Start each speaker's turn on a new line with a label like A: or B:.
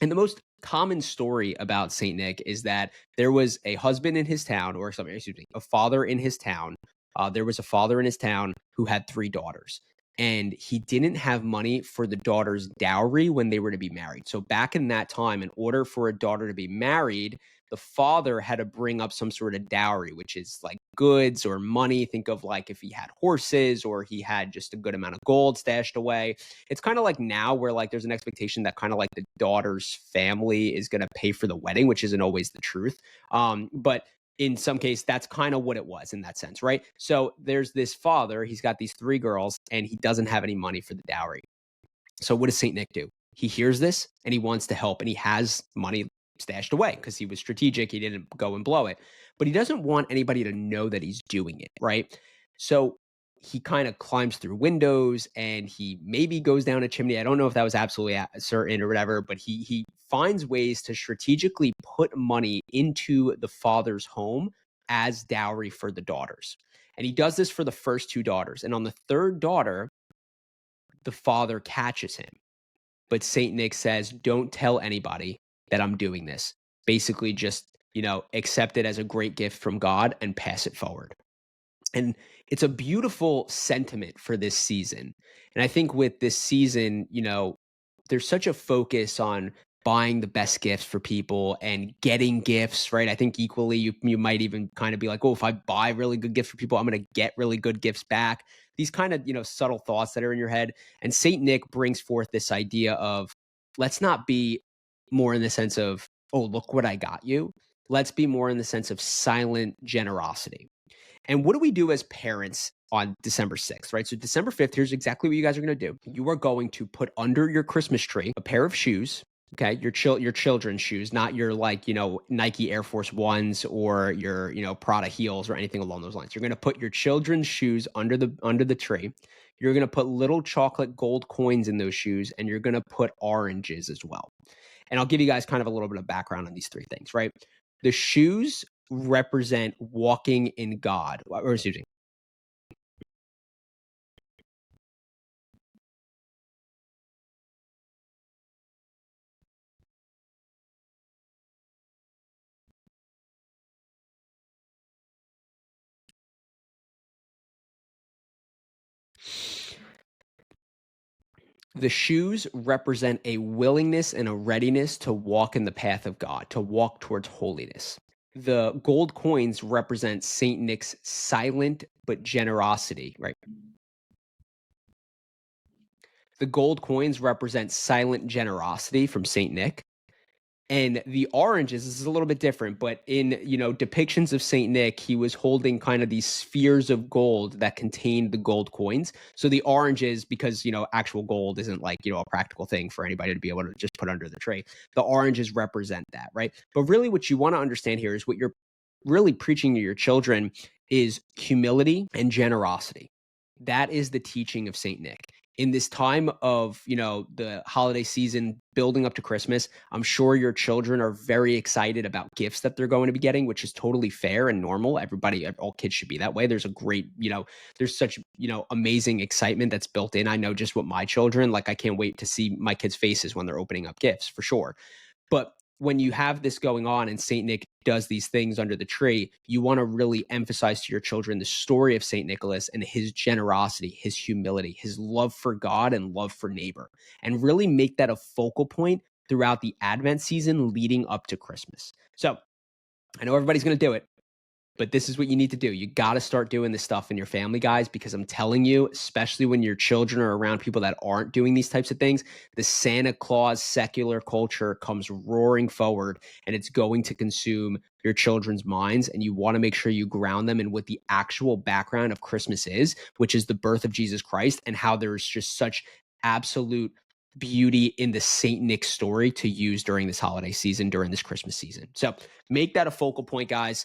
A: And the most common story about Saint Nick is that there was a husband in his town, or something, excuse me, a father in his town. There was a father in his town who had three daughters, and he didn't have money for the daughter's dowry when they were to be married. So back in that time, in order for a daughter to be married, the father had to bring up some sort of dowry, which is like goods or money. Think of like if he had horses or he had just a good amount of gold stashed away. It's kind of like now where like there's an expectation that kind of like the daughter's family is going to pay for the wedding, which isn't always the truth. But in some case, that's kind of what it was in that sense, right? So there's this father, he's got these three girls, and he doesn't have any money for the dowry. So what does Saint Nick do? He hears this and he wants to help, and he has money stashed away because he was strategic. He didn't go and blow it, but he doesn't want anybody to know that he's doing it, right? So he kind of climbs through windows and he maybe goes down a chimney. I don't know if that was absolutely certain or whatever, but he finds ways to strategically put money into the father's home as dowry for the daughters. And he does this for the first two daughters. And on the third daughter, the father catches him. But Saint Nick says, don't tell anybody that I'm doing this. Basically, just, accept it as a great gift from God and pass it forward. And it's a beautiful sentiment for this season. And I think with this season, there's such a focus on buying the best gifts for people and getting gifts, right? I think equally you might even kind of be like, oh, if I buy really good gifts for people, I'm going to get really good gifts back. These kind of, subtle thoughts that are in your head. And Saint Nick brings forth this idea of let's not be more in the sense of, oh, look what I got you. Let's be more in the sense of silent generosity. And what do we do as parents on December 6th, right? So December 5th, here's exactly what you guys are going to do. You are going to put under your Christmas tree a pair of shoes, okay? Your children's shoes, not your like, Nike Air Force Ones or your, Prada heels or anything along those lines. You're going to put your children's shoes under the tree. You're going to put little chocolate gold coins in those shoes, and you're going to put oranges as well. And I'll give you guys kind of a little bit of background on these three things, right? The shoes represent walking in God, or excuse me. The shoes represent a willingness and a readiness to walk in the path of God, to walk towards holiness. The gold coins represent Saint Nick's silent but generosity, right? The gold coins represent silent generosity from Saint Nick. And the oranges, this is a little bit different, but in, depictions of Saint Nick, he was holding kind of these spheres of gold that contained the gold coins. So the oranges, because, actual gold isn't like, a practical thing for anybody to be able to just put under the tray. The oranges represent that, right? But really what you want to understand here is what you're really preaching to your children is humility and generosity. That is the teaching of Saint Nick. In this time of, the holiday season building up to Christmas, I'm sure your children are very excited about gifts that they're going to be getting, which is totally fair and normal. All kids should be that way. There's a great, there's such, amazing excitement that's built in. I know just what my children, like I can't wait to see my kids' faces when they're opening up gifts for sure. But when you have this going on and Saint Nick does these things under the tree, you want to really emphasize to your children the story of Saint Nicholas and his generosity, his humility, his love for God and love for neighbor, and really make that a focal point throughout the Advent season leading up to Christmas. So I know everybody's going to do it, but this is what you need to do. You got to start doing this stuff in your family, guys, because I'm telling you, especially when your children are around people that aren't doing these types of things, the Santa Claus secular culture comes roaring forward and it's going to consume your children's minds. And you want to make sure you ground them in what the actual background of Christmas is, which is the birth of Jesus Christ and how there's just such absolute beauty in the Saint Nick story to use during this holiday season, during this Christmas season. So make that a focal point, guys.